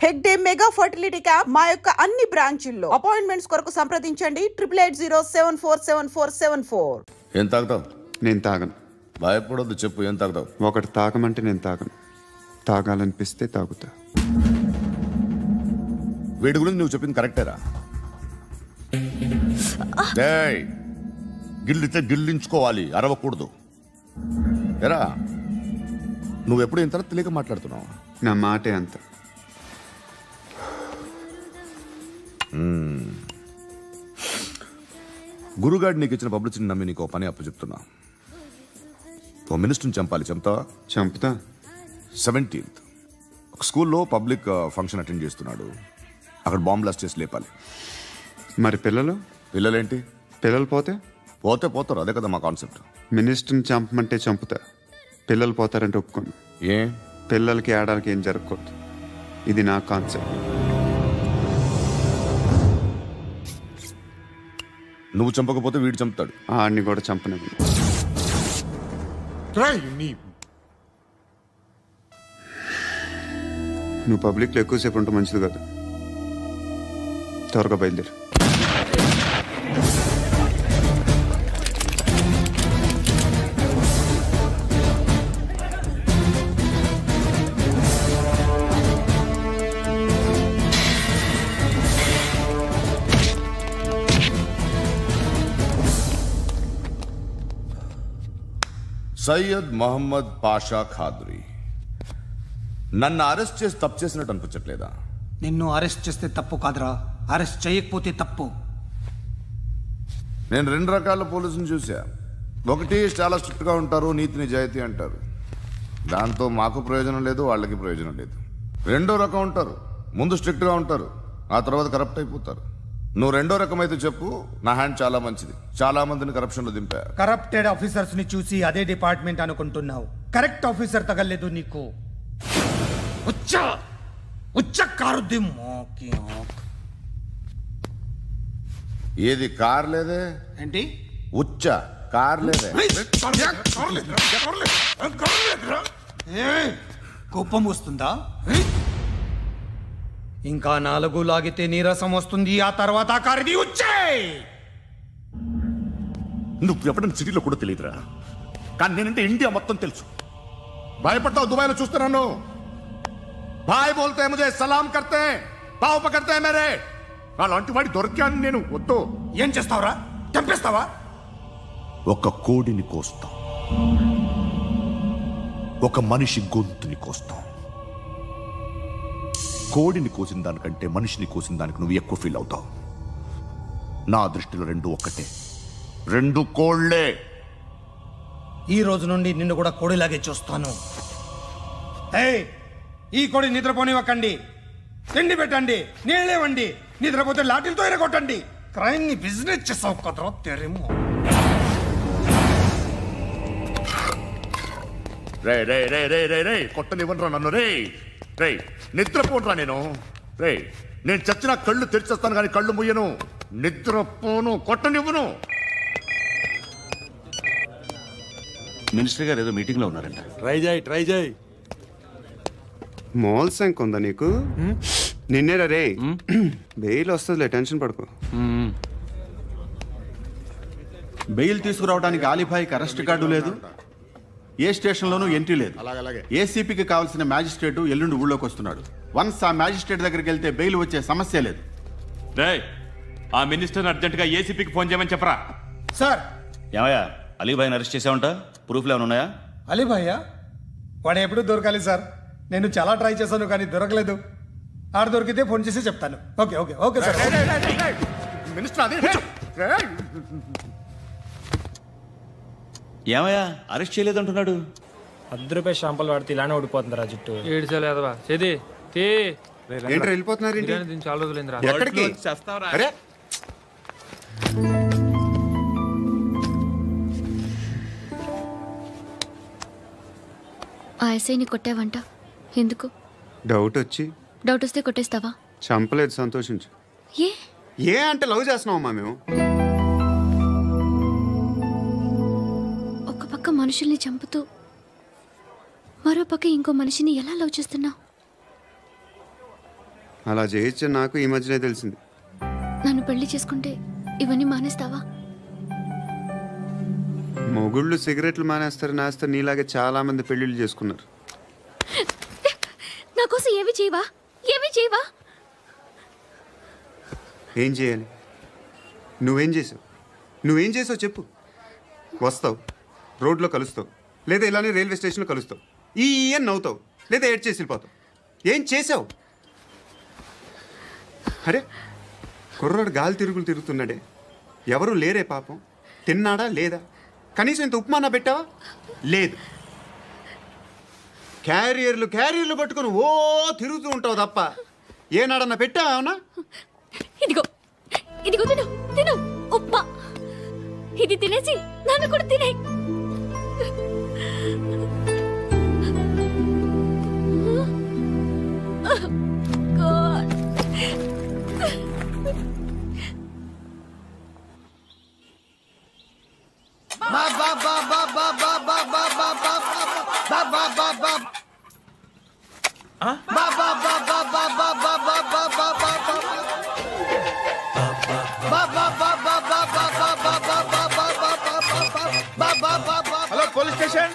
Hegde mega fertility camp మా యొక్క అన్ని బ్రాంచుల్లో అపాయింట్మెంట్స్ కొరకు సంప్రదించండి 8880747474. ఏం తాగుతావు? నేను తాగను. భయపడొద్దు, చెప్పు ఏం తాగుతావు? ఒకటి తాగమంటే నేను తాగను, తాగాలనిపిస్తే తాగుతా. వీడి గురించి నువ్వు చెప్పింది కరెక్టేరా? గిల్లితే గిల్లించుకోవాలి, అరవకూడదు. ఎరా నువ్వెప్పుడు ఇంత తెలియక మాట్లాడుతున్నావు? నా మాటే అంత. గురుగాడు నీకు ఇచ్చిన పబ్లిసిటీని నమ్మి నీకు పని అప్పు చెప్తున్నా. ఓ మినిస్టర్ని చంపాలి, చంపుతావా? చంపుతా. 17th ఒక స్కూల్లో పబ్లిక్ ఫంక్షన్ అటెండ్ చేస్తున్నాడు, అక్కడ బాంబ్ బ్లాస్ట్ చేసి లేపాలి. మరి పిల్లలేంటి? పిల్లలు పోతే పోతారు, అదే కదా మా కాన్సెప్ట్. మినిస్టర్ని చంపమంటే చంపుతా, పిల్లలు పోతారంటే ఒప్పుకోను. ఏ పిల్లలకి ఆడాలకి ఏం జరగకూడదు, ఇది నా కాన్సెప్ట్. నువ్వు చంపకపోతే వీడు చంపుతాడు. ఆడిని కూడా చంపనివ్వను. నువ్వు పబ్లిక్లో ఎక్కువసేపు ఉంటే మంచిది కాదు. త్వరగా బయలుదేరు. సయ్యద్ మహమ్మద్ పాషా ఖాద్రీ నన్ను అరెస్ట్ చేసి తప్పు చేసినట్టు అనిపించట్లేదా? నిన్ను అరెస్ట్ చేస్తే తప్పు కాదురా, అరెస్ట్ చేయకపోతే తప్పు. నేను 2 రకాల పోలీసుని చూసా. ఒకటి చాలా స్ట్రిక్ట్గా ఉంటారు, నీతి నిజాయితీ అంటారు, దాంతో మాకు ప్రయోజనం లేదు, వాళ్ళకి ప్రయోజనం లేదు. 2వ రకం ఉంటారు, ముందు స్ట్రిక్ట్గా ఉంటారు, ఆ తర్వాత కరప్ట్ అయిపోతారు. నువ్వు 2వ రకం అయితే చెప్పు, నా హ్యాండ్ చాలా మంచిది, చాలా మందిని కరప్షన్లో దింపా. కరప్టెడ్ ఆఫీసర్స్ ని చూసి అదే డిపార్ట్మెంట్ అనుకుంటున్నావు, కరెక్ట్ ఆఫీసర్ తగలేదు నీకు. ఏది కార్ లేదే? ఏంటి ఉచ్చ కార్ లేదే? కోపం వస్తుందా? ఇంకా 4 లాగితే నీరసం వస్తుంది, ఆ తర్వాత కారిది వచ్చే. నువ్వు ఎప్పుడైనా సిటీలో కూడా తెలియదురా, కానీ నేనంటే ఇండియా మొత్తం తెలుసు. భయపడతావు? దుబాయ్లో చూస్తున్నాను, భాయ్ బోల్తే ముజే సలాం కర్తే, పావు పకర్తే మేరే. అలాంటి వాడి దొరికాను నేను. వద్దు. ఏం చేస్తావురా? చంపేస్తావా? ఒక కోడిని కోస్తాం, ఒక మనిషి గొంతుని కోస్తాం. కోడిని కోసిన దానికంటే మనిషిని కోసిన దానికి నువ్వు ఎక్కువ ఫీల్ అవుతావు. నా దృష్టిలో 2 ఒక్కటే, 2 కోళ్లే. ఈ రోజు నుండి నిన్ను కూడా కోడిలాగే చూస్తాను. ఈ కోడి నిద్రపోనివ్వకండి, తిండి పెట్టండి, నీళ్ళేవండి, నిద్రపోతే లాఠీలతో ఎరగొట్టండి. క్రైమ్ ని బిజినెస్ చేసావు కదరా తెరేమో. రే రే రే రే రే రే కొట్టనివ్వనరా నన్ను. రే రే నిద్రపోనరా నేను. రే నేను చచ్చిన కళ్ళు తెరిచేస్తాను కానీ కళ్ళు ముయ్యను. నిద్రపోను, కొట్టనివ్వను. మినిస్టర్ గారు ఏదో మీటింగ్ లో ఉన్నారంట. ట్రై చేయి. మోల్ సంక్ ఉందా నీకు? నిన్నేరా రే. బెయిల్ వస్తుందిలే, టెన్షన్ పడుకో. బెయిల్ తీసుకురావడానికి ఆలిభాయికి అరెస్ట్ కార్డు లేదు, ఏ స్టేషన్లోనూ ఎంట్రీ లేదు. ఏసీపీకి కావాల్సిన మ్యాజిస్ట్రేటు ఎల్లుండి ఊళ్ళోకి వస్తున్నాడు. వన్స్ ఆ మ్యాజిస్ట్రేట్ దగ్గరికి వెళ్తే బెయిల్ వచ్చే సమస్య లేదు. ఆ మినిస్టర్ అర్జెంటుగా ఏసీపీకి ఫోన్ చేయమని చెప్పరా. సార్. ఏమయ్యా, అలీభాయిని అరెస్ట్ చేసావంట? ప్రూఫ్లు ఏమైనా ఉన్నాయా? అలీభాయ్యా? వాడు ఎప్పుడు దొరకాలి సార్, నేను చాలా ట్రై చేశాను కానీ దొరకలేదు. ఆడ దొరికితే ఫోన్ చేసి చెప్తాను. Okay okay okay sir. ఏమయ్యా, అరెస్ట్ చేయలేదంటున్నాడు? ₹10 షాంపులు వాడితే ఇలానే ఓడిపోతుంది రా జుట్టు. ఏడ్చలేదవా చేది ఏంటి వెళ్ళిపోతున్నారు? చాలా రోజులైందిరా. ఎక్కడికి? అరే ఆ ఎస్ఐని కొట్టావంట, ఎందుకు? డౌట్ వస్తే కొట్టేస్తావా? చంపలేదు, సంతోషించు. ఏ అంటే లవ్ చేస్తున్నావమ్మా మేము. ఒక పక్క మనుషుల్ని చంపుతూ మరో పక్క ఇంకో మనిషిని ఎలా లవ్ చేస్తున్నావు? అలా చేయొచ్చు నాకు ఈ మధ్యనే తెలిసింది. నన్ను పెళ్లి చేసుకుంటే ఇవన్నీ మానేస్తావా? మొగుళ్ళు సిగరెట్లు మానేస్తారు నీలాగే చాలా మంది పెళ్లిళ్ళు చేసుకున్నారు. నా కోసం ఏమి చేయవా? ఏం చేయాలి? నువ్వేం చేసావు చెప్పు. వస్తావు, రోడ్లో కలుస్తావు, లేదా ఇలానే రైల్వే స్టేషన్లో కలుస్తావు, ఈ అని నవ్వుతావు, లేదా ఏడ్ చేసి వెళ్ళిపోతావు. ఏం చేసావు? అరే కుర్రాడు గాలి తిరుగుతున్నాడే, ఎవరు లేరే పాపం. తిన్నాడా లేదా? కనీసం ఇంత ఉప్మానా పెట్టావా? లేదు. క్యారియర్లు పట్టుకొని ఓ తిరుగుతూ ఉంటావు తప్ప ఏనాడన్నా పెట్టావా? అవునా? ఇదిగో తిను ఉప్మా. ఇది తినేసి నన్ను కూడా తినే. Hello police station.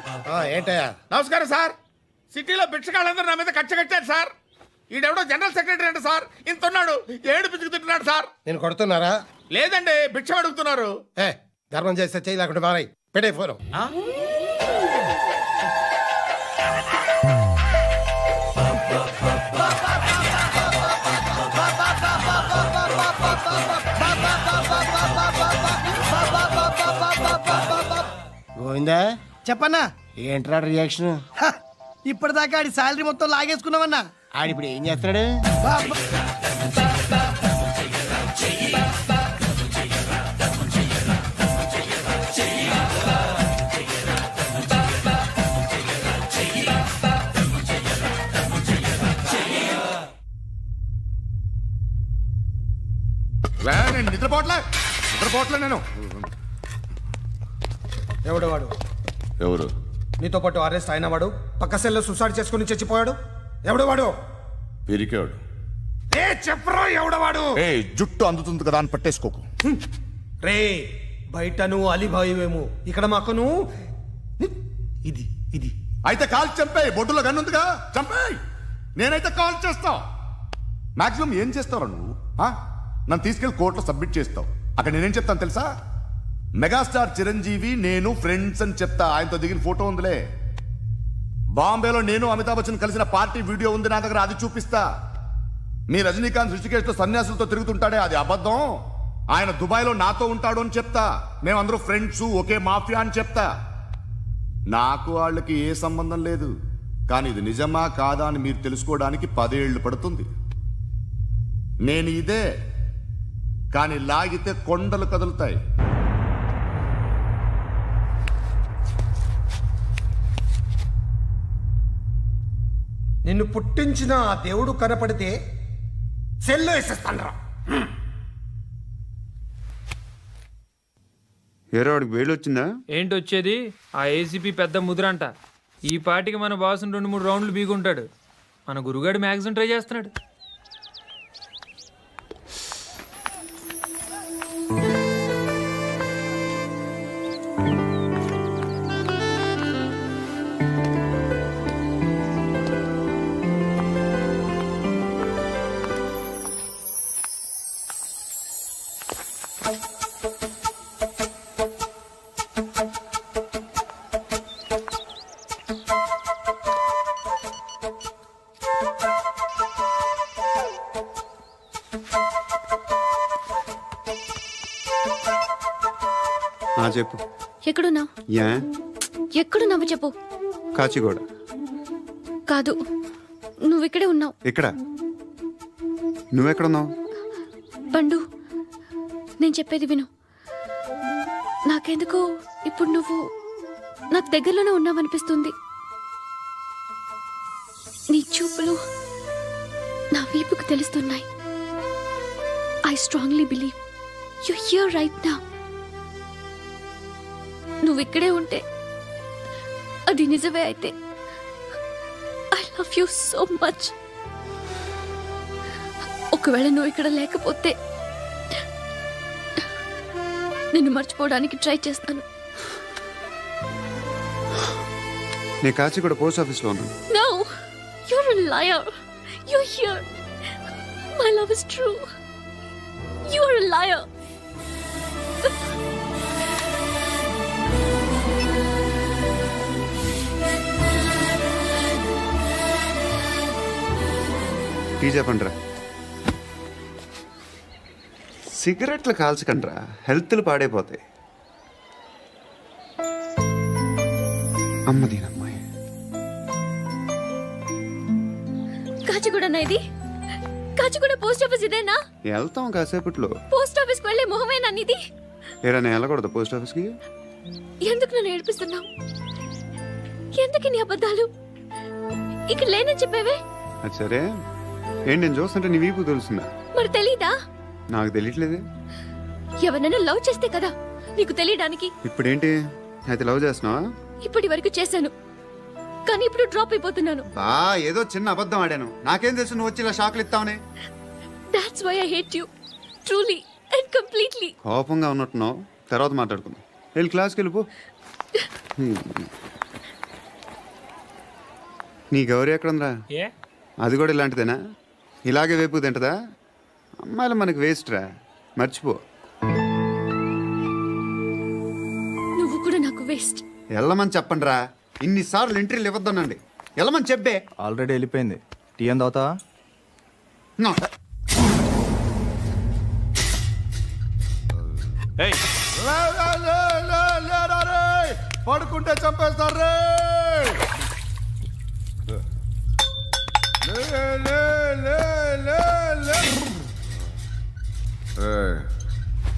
ఏంటయ్యా? నమస్కారం సార్. సిటీలో భిక్షగాళ్ళందరూ నా మీద కక్ష కట్టారు సార్. ఈడెవడో జనరల్ సెక్రటరీ అంట సార్. ఇంత ఉన్నాడు, ఏడు పిచ్చుకు తింటున్నాడు సార్. నేను కొడుతున్నారా? లేదండి, భిక్ష అడుగుతున్నారు. ధర్మం చేస్తే చేయి, లేకుండా మారాయి. పెట్టే ఫోను. గోవిందా, చెప్పన్నా. ఏంట్రా రియాక్షన్? ఇప్పటిదాకా ఆడి శాలరీ మొత్తం లాగేసుకున్నావన్నా. ఆడిప్పుడు ఏం చేస్తున్నాడు? నేను నిద్రపోవట్లే నేను. ఎవడు వాడు? ఎవరు? నీతో పాటు అరెస్ట్ అయిన వాడు, పక్క సెల్లో సూసైడ్ చేసుకుని చచ్చిపోయాడు. ఎవడు వాడు? పిరికాడు. చెప్పరా ఎవడవాడు? జుట్టు అందుతుంది కదా అని పట్టేసుకోకు. రే బయట నువ్వు అలీబాయివేమో, ఇక్కడ మాకు నువ్వు ఇది ఇది. అయితే కాల్ చంపేయి. బొడ్డులో గన్నుందిగా, చంపేయి. నేనైతే కాల్ చేస్తా. మాక్సిమం ఏం చేస్తావు నువ్వు? నన్ను తీసుకెళ్లి కోర్టులో సబ్మిట్ చేస్తావు. అక్కడ నేనేం చెప్తాను తెలుసా? మెగాస్టార్ చిరంజీవి నేను ఫ్రెండ్స్ అని చెప్తా. ఆయనతో దిగిన ఫోటో ఉందిలే. బాంబేలో నేను అమితాబ్ బచ్చన్ కలిసిన పార్టీ వీడియో ఉంది నా దగ్గర, అది చూపిస్తా. మీ రజనీకాంత్ ఋషికేశ్తో సన్యాసులతో తిరుగుతుంటాడే, అది అబద్ధం. ఆయన దుబాయ్లో నాతో ఉంటాడు అని చెప్తా. మేమందరూ ఫ్రెండ్స్, ఒకే మాఫియా అని చెప్తా. నాకు వాళ్ళకి ఏ సంబంధం లేదు. కానీ ఇది నిజమా కాదా అని మీరు తెలుసుకోవడానికి 10 ఏళ్లు పడుతుంది. నేను ఇదే, కానీ లాగితే కొండలు కదులుతాయి. నిన్ను పుట్టించిన ఆ దేవుడు కనపడితే సెల్లో వేసేస్తానరా. ఏరో వాడికి వేలు వచ్చిందా? ఏంటి వచ్చేది? ఆ ఏసీపీ పెద్ద ముద్రంట. ఈ పాటికి మన బాసుని 2-3 రౌండ్లు బీగుంటాడు. మన గురుగాడు మ్యాగజైన్ ట్రై చేస్తున్నాడు. చెప్పు. ఎక్కడున్నావు? ఎక్కడున్నావు చెప్పు. కాచిగూడ. కాదు, నువ్వు ఇక్కడే ఉన్నావు. ఇక్కడ నువ్వెక్కడున్నావు? పండు, నేను చెప్పేది విను. నాకెందుకో ఇప్పుడు నువ్వు నాకు దగ్గరలోనే ఉన్నావనిపిస్తుంది. నీ చూపులు నా వీపుకు తెలుస్తున్నాయి. I strongly believe you here right now. నువ్వు ఇక్కడే ఉంటే అది నిజమే అయితే I love you so much. ఒకవేళ నువ్వు ఇక్కడ లేకపోతే నిన్ను మర్చిపోవడానికి ట్రై చేస్తాను. నేను కాచిగూడ పోస్ట్ ఆఫీస్లో ఉన్నాను. No, you're a liar. You're here. My love is true. You're a liar. Tea చెప్పండిరా. సిగరెట్లు కాల్చకండ్రా, హెల్త్లు పాడైపోతాయి. అమ్మదీనమ్మాయి. కాచిగూడనా ఇది? కాచిగూడ పోస్ట్ ఆఫీస్ ఇదేనా? వెళ్తాం కాసేపట్లో. పోస్ట్ ఆఫీస్కి వెళ్ళే మొహమేనా ఇది? ఏరా నేను వెళ్ళకూడదు పోస్ట్ ఆఫీస్కి? ఎందుకు నన్ను ఏడిపిస్తున్నావు? ఎందుకు నీ అబద్ధాలు? ఇక్కడ లేనని చెప్పేవే. అది సరే, ఏంటి నేను చూస్తుంటే నీ వీపు తెలుస్తుందా? మరి తెలీదా? నాకు తెలియట్లేదే. ఎవరైనా లవ్ చేస్తే కదా నీకు తెలియడానికి. ఇప్పుడేంటి అయితే లవ్ చేస్తున్నావా? ఇప్పటి వరకు చేశాను, కానీ ఇప్పుడు డ్రాప్ అయిపోతున్నాను. ఏదో చిన్న అబద్ధం ఆడాను. నాకేం తెలుసు నువ్వు వచ్చి ఇలా షాక్లు ఇస్తావనే. That's why I hate you. Truly and completely. కోపంగా ఉన్నట్టున్నావు, తర్వాత మాట్లాడుకుందాం. వెళ్ళి క్లాస్కి వెళ్ళిపో. నీ గౌరీ ఎక్కడుందిరా? అది కూడా ఇలాంటిదేనా? ఇలాగే వేపు తింటదా? అమ్మాయిలు మనకి వేస్ట్ రా, మర్చిపో. నువ్వు కూడా నాకు వేస్ట్. వెళ్ళమని చెప్పండి రా. ఇన్నిసార్లు ఎంట్రీలు ఇవ్వద్దనండి. వెళ్ళమని చెప్పే. ఆల్రెడీ వెళ్ళిపోయింది. టీ అని తాగుతావా? పడుకుంటే చంపేస్తారు.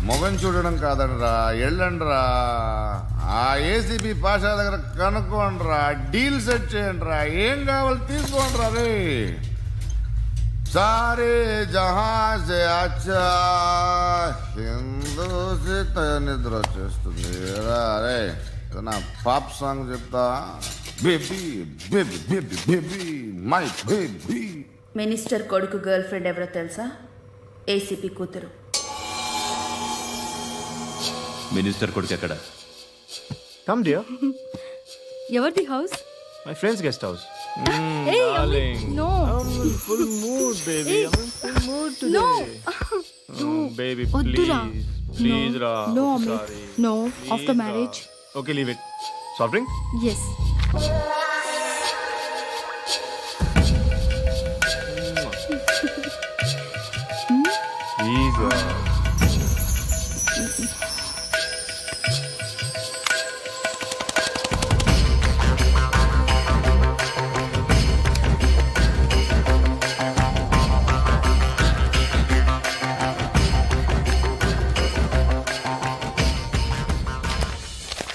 మొగం చూడడం కాదండ్రా, వెళ్ళండ్రా. ఆ ఏసీబీ పాషా దగ్గర కనుక్కోండ్రా, డీల్ సెట్ చేయండిరా, ఏం కావాలి తీసుకోండిరా. రే సారే జహాజే అచ్చా హిందూ నిద్ర వచ్చేస్తుంది. రే నా పాప్ సాంగ్ చెప్తా. Baby baby baby baby my baby. Minister కొడుకు గర్ల్ ఫ్రెండ్ ఎవరో తెలుసా? ఏసీపీ కూతురు. మినిస్టర్ కొడుకు ఎక్కడ? Come dear. ఎవరిది house? My friends guest house. Hey, no. I'm in full mood, baby. I'm in full mood today. No. Baby, Oddura. please, Ra. No, Sorry. no. Please, After Ra. marriage. Okay, leave it. Soft drink? Yes. Please, Ra.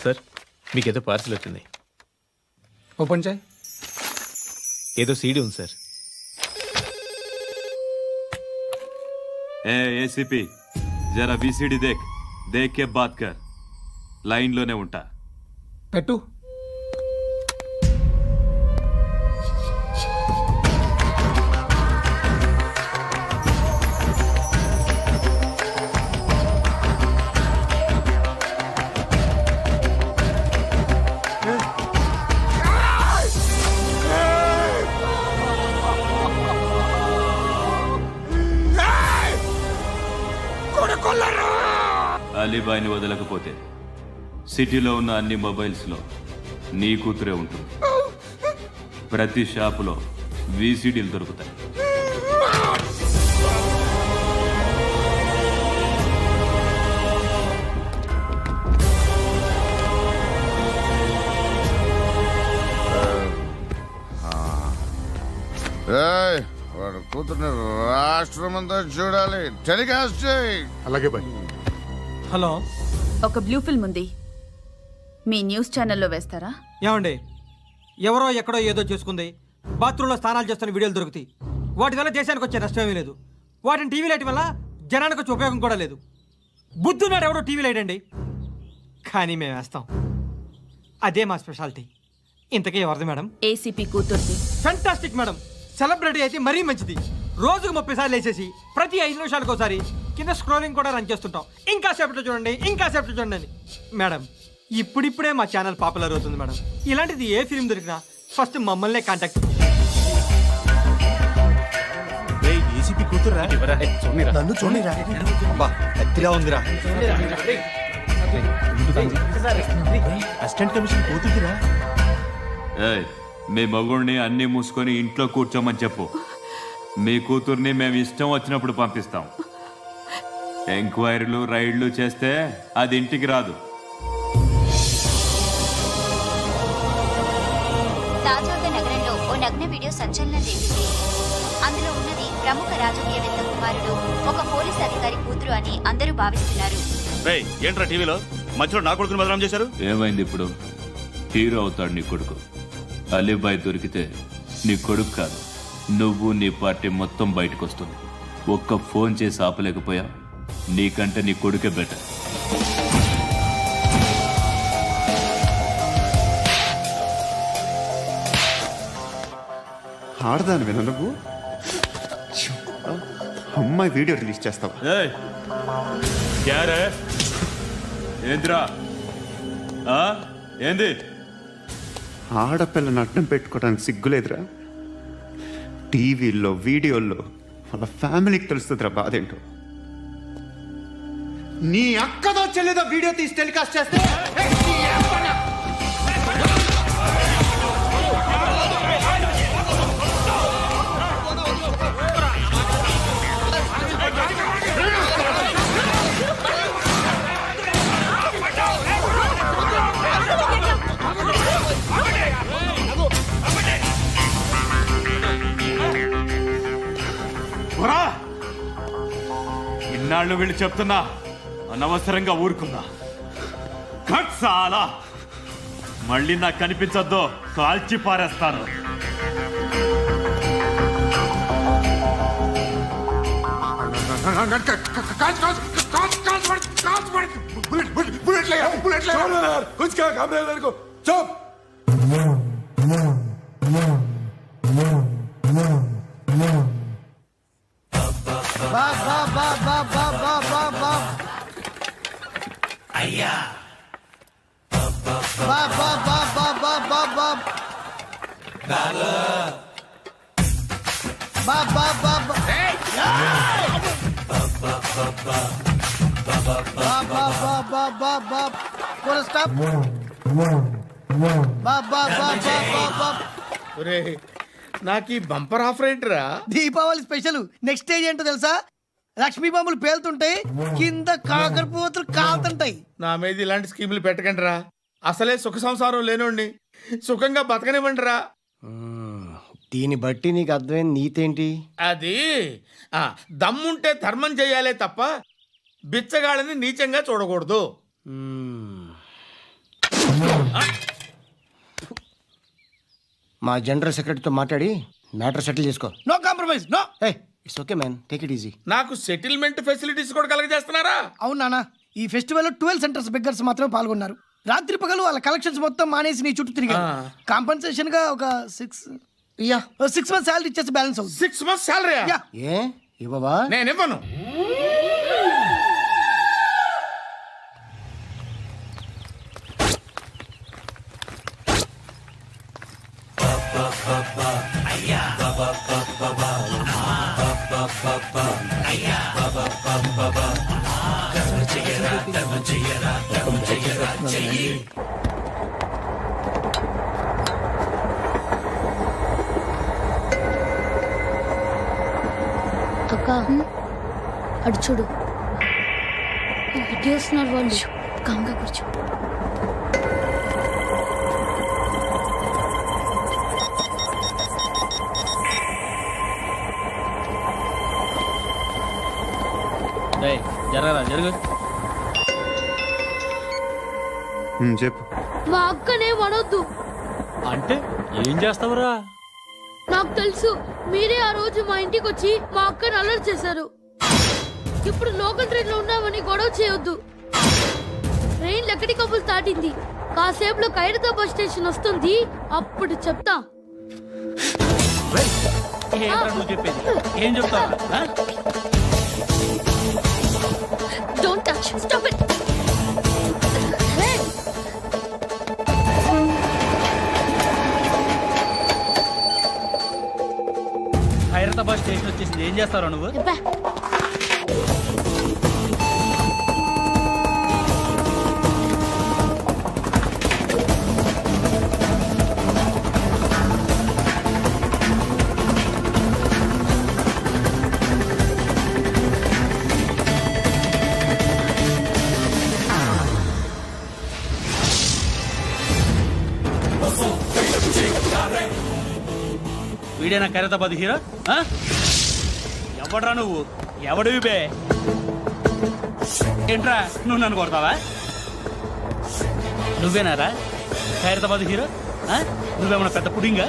Sir, మీకేదో parcel వచ్చింది. Open చేయి. ఏదో CD ఉంది sir. ACP జరా బీసీడీ దేక్, దేక్ కే బాత్ కర్. లైన్లోనే ఉంటా. పెట్టు. అలీబాయిని వదలకపోతే సిటీలో ఉన్న అన్ని మొబైల్స్లో నీ కూతురే ఉంటుంది. ప్రతి షాపులో వీసీడీలు దొరుకుతాయి. వాడు కూతుర్ని రాష్ట్రం అంతా చూడాలి. టెలికాస్ట్ చేయి. అలాగే బాయ్. హలో, ఒక బ్లూ ఫిల్మ్ ఉంది, మీ న్యూస్ ఛానల్లో వేస్తారా? ఏమండి, ఎవరో ఎక్కడో ఏదో చేసుకుంది, బాత్రూంలో స్నానాలు చేస్తున్న వీడియోలు దొరుకుతాయి. వాటి వల్ల దేశానికి వచ్చే నష్టమేమీ లేదు. వాటిని టీవీ లైట్ వల్ల జనానికి వచ్చే ఉపయోగం కూడా లేదు. బుద్ధున్నాడు ఎవడో టీవీ లైట్ అండి, కానీ మేము వేస్తాం. అదే మా స్పెషాలిటీ. ఇంతకీ ఎవరిది మేడం? ఏసీపీ కూతుర్ది. Fantastic madam. సెలబ్రిటీ అయితే మరీ మంచిది. రోజుకు 30 సార్లు వేసేసి ప్రతి 5 నిమిషాలకు ఒకసారి కింద స్క్రోలింగ్ కూడా రన్ చేస్తుంటాం. ఇంకా సేపట్లో చూడండి, ఇంకా సేపట్లో చూడండి అని. మేడం, ఇప్పుడిప్పుడే మా ఛానల్ పాపులర్ అవుతుంది మేడం. ఇలాంటిది ఏ ఫిల్మ్ దొరికినా ఫస్ట్ మమ్మల్నే కాంటాక్ట్. ఏసీపీ కూతురా? నన్ను చూడరా ఎత్తిగా ఉందిరా. అసిస్టెంట్ కమిషన్ కూతురా? మీ మగుడిని అన్ని మూసుకొని ఇంట్లో కూర్చోమని చెప్పు. మీ కూతుర్ని మేము ఇష్టం వచ్చినప్పుడు పంపిస్తాం. ఎంక్వైరీలు రైడ్లు చేస్తే అది ఇంటికి రాదు. తాజాగా నగరంలో ఓ నగ్న వీడియో సంచలనం రేపింది. అందులో ఉన్నది ప్రముఖ రాజకీయవేత్త కుమారుడు, ఒక పోలీస్ అధికారి కూతురు అని అందరూ భావిస్తున్నారు. ఏంట్రా టీవీలో మధ్యలో నా కొడుకుని బదనాం చేశారు? ఏమైంది ఇప్పుడు? హీరో అవుతాడు నీ కొడుకు. అలీబాయ్ దొరికితే నీ కొడుకు కాదు, నువ్వు నీ పార్టీ మొత్తం బయటకు వస్తుంది. ఒక్క ఫోన్ చేసి ఆపలేకపోయా? నీకంటే నీ కొడుకే బెటర్. ఆడదాను విన నువ్వు అమ్మాయి వీడియో రిలీజ్ చేస్తావా? ఏంద్రా ఏంది? ఆడపిల్లని అడ్డం పెట్టుకోవడానికి సిగ్గులేదురా? టీవీల్లో వీడియోల్లో వాళ్ళ ఫ్యామిలీకి తెలుస్తుందిరా బాధేంటో. నీ అక్కదో చెల్లిదో వీడియో తీసి టెలికాస్ట్ చేస్తే ఇన్నాళ్ళు వీళ్ళు చెప్తున్నా అనవసరంగా ఊరుకుందా. చాలా మళ్ళీ నాకు కనిపించొద్దు, కాల్చి పారేస్తాను. అయ్యా బాబా బాబా బాబా బాబా బాబా బాబా స్టాప్. నాకు ఈ బంపర్ ఆఫర్ ఏంటిరా? దీపావళి స్పెషల్. నెక్స్ట్ స్టేజ్ ఏంటో తెలుసా? లక్ష్మీ బాంబులు పేలుతుంటాయి, కింద కాకరపువ్వతులు కాలుతుంటాయి. నా మీద ఇలాంటి స్కీములు పెట్టకండి రా. అసలే సుఖ సంసారం లేనోడిని సుఖంగా బతకనివ్వండి రా. దీన్ని బట్టి నీకు అర్థమైన నీతేంటి? అది దమ్ముంటే ధర్మం చేయాలే తప్ప బిచ్చగాళ్ళని నీచంగా చూడకూడదు. మా జనరల్ సెక్రటరీతో మాట్లాడి మ్యాటర్ సెటిల్ చేసుకో. No compromise, no. It's okay man, take it easy. నాకు సెటిల్మెంట్ ఫెసిలిటీస్ కూడా కలగజేస్తున్నారా? అవును నాన్న, ఈ ఫెస్టివల్ 12 సెంటర్స్ బెగ్గర్స్ మాత్రమే పాల్గొన్నారు. రాత్రి పగలు వాళ్ళ కలెక్షన్స్ మొత్తం మానేసి నీ చుట్టూ తిరిగారు. కాంపన్సేషన్ గా ఒక 6 months శాలరీ ఇచ్చేసి బ్యాలెన్స్ అవుతుంది. 6 months శాలరీ? ఏ ఇవ్వవా? నేను ఇవ్వను. అక్క అడు చూడు, ఇటు వస్తున్నారు వాళ్ళు. కాంగా కూర్చో. జరగరా జరుగు. చెప్పు. మా అక్కనే వనొద్దు. అంటే ఏం చేస్తావురా? నాకు తెలుసు, మీరే ఆ రోజు మా ఇంటికి వచ్చి మా అక్కని అల్లరి చేశారు. ఇప్పుడు లోకల్ ట్రైన్ లో ఉన్నామని గొడవ చేయొద్దు. ట్రైన్ ఎక్కడి కబులు దాటింది. కాసేపులో ఖైరతాబాద్ స్టేషన్ వస్తుంది, అప్పుడు చెప్తా. ఏంట్రా నువ్వు చెప్పేది? ఏం చెప్తావా? Don't touch, stop it. Hyderabad station వచ్చేసింది. ఏం చేస్తారా నువ్వు? వీడేనా ఖైరతాబాద్ హీరో? ఎవడ్రా నువ్వు? ఎవడివి బే? ఏంట్రా నువ్వు నన్ను కొడతావా? నువ్వేనారా ఖైరతాబాద్ హీరో? నువ్వేమన్నా పెద్ద పుడింగా?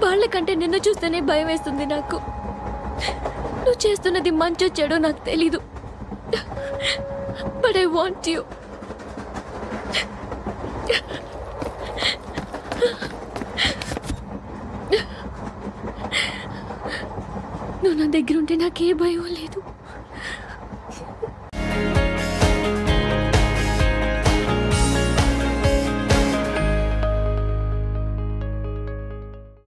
వాళ్ళకంటే నిన్ను చూస్తేనే భయం వేస్తుంది నాకు. నువ్వు చేస్తున్నది మంచో చెడో నాకు తెలీదు. But I want you. నువ్వు నా దగ్గర ఉంటే నాకే భయం లేదు.